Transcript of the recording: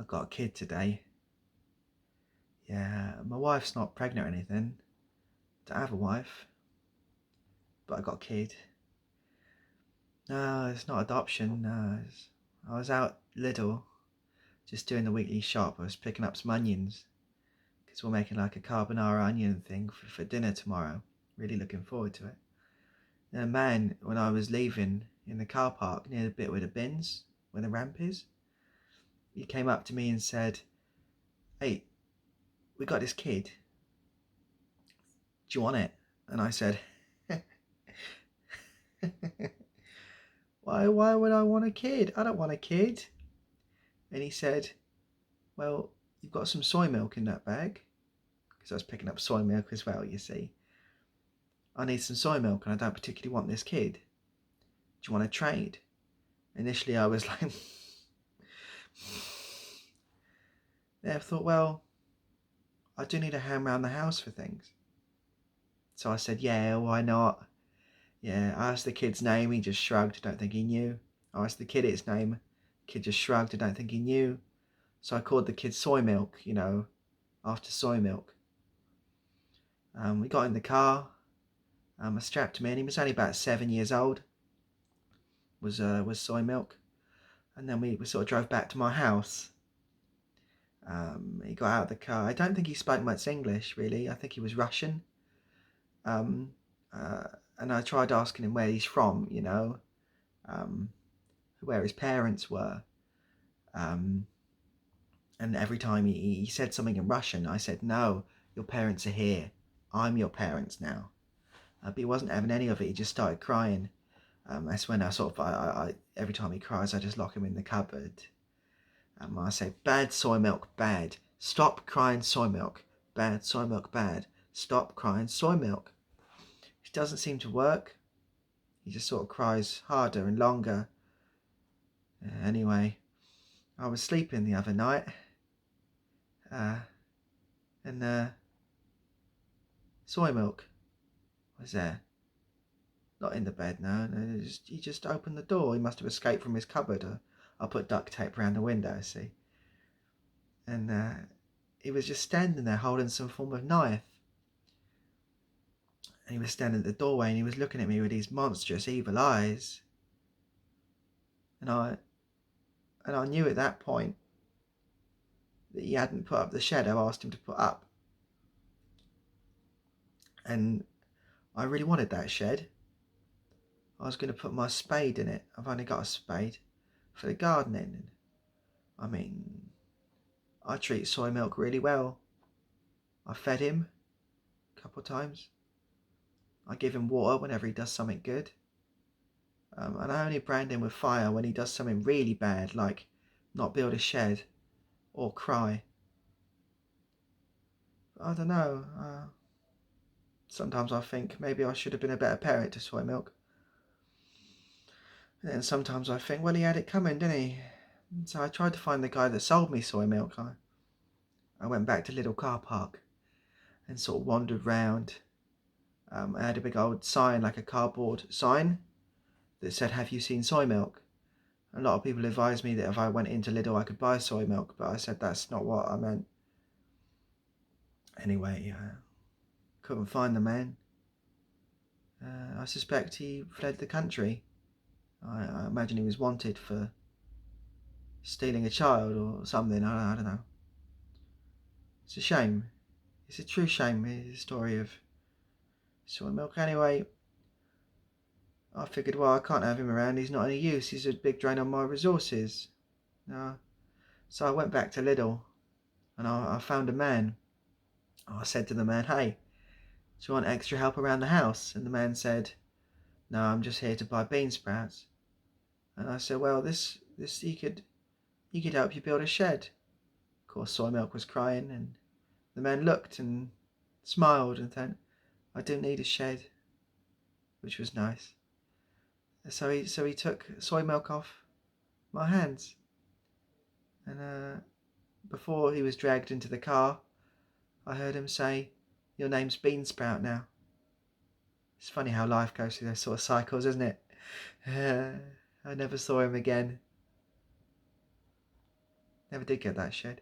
I got a kid today. Yeah, my wife's not pregnant or anything. Don't have a wife, but I got a kid. No, it's not adoption. No, I was out Lidl, just doing the weekly shop. I was picking up some onions because we're making like a carbonara onion thing for dinner tomorrow. Really looking forward to it. And a man, when I was leaving in the car park near the bit where the bins, where the ramp is, he came up to me and said, "Hey, we got this kid. Do you want it?" And I said, Why would I want a kid? I don't want a kid. And he said, "Well, you've got some soy milk in that bag." Because I was picking up soy milk as well, you see. "I need some soy milk and I don't particularly want this kid. Do you want to trade?" Initially I was like, then I thought, well, I do need a hand around the house for things. So I said, yeah, why not? Yeah, I asked the kid's name, he just shrugged, I don't think he knew. I asked the kid its name, the kid just shrugged, I don't think he knew. So I called the kid Soy Milk, after soy milk. We got in the car, I strapped him in, he was only about 7 years old, was Soy Milk. And then we sort of drove back to my house. He got out of the car. I don't think he spoke much English, really. I think he was Russian. And I tried asking him where he's from, where his parents were. And every time he said something in Russian, I said, "No, your parents are here. I'm your parents now." But he wasn't having any of it. He just started crying. That's when I every time he cries, I just lock him in the cupboard. I say, "Bad soy milk, bad. Stop crying soy milk. Bad soy milk, bad. Stop crying soy milk." It doesn't seem to work. He just sort of cries harder and longer. Anyway, I was sleeping the other night, and soy milk was there. Not in the bed, no. He just opened the door. He must have escaped from his cupboard. I put duct tape around the window, see. And he was just standing there holding some form of knife. And he was standing at the doorway and he was looking at me with these monstrous evil eyes. And I knew at that point that he hadn't put up the shed I asked him to put up. And I really wanted that shed. I was going to put my spade in it. I've only got a spade for the gardening. I mean, I treat soy milk really well. I fed him a couple of times. I give him water whenever he does something good. And I only brand him with fire when he does something really bad, like not build a shed or cry. But I don't know. Sometimes I think maybe I should have been a better parent to soy milk. And then sometimes I think, well, he had it coming, didn't he? And so I tried to find the guy that sold me soy milk. I went back to Little Car Park and sort of wandered round. I had a big old sign, like a cardboard sign, that said, "Have you seen soy milk?" A lot of people advised me that if I went into Lidl I could buy soy milk, but I said that's not what I meant. Anyway, couldn't find the man. I suspect he fled the country. I imagine he was wanted for stealing a child or something. I don't know. It's a shame. It's a true shame, the story of soy milk. Anyway, I figured, well, I can't have him around. He's not any use. He's a big drain on my resources. So I went back to Lidl and I found a man. I said to the man, "Hey, do you want extra help around the house?" And the man said, "No, I'm just here to buy bean sprouts." And I said, "Well, this he could help you build a shed." Of course, soy milk was crying, and the man looked and smiled and said, "I do need a shed," which was nice. So he took soy milk off my hands, and before he was dragged into the car, I heard him say, "Your name's Beansprout now." It's funny how life goes through those sort of cycles, isn't it? I never saw him again. Never did get that shed.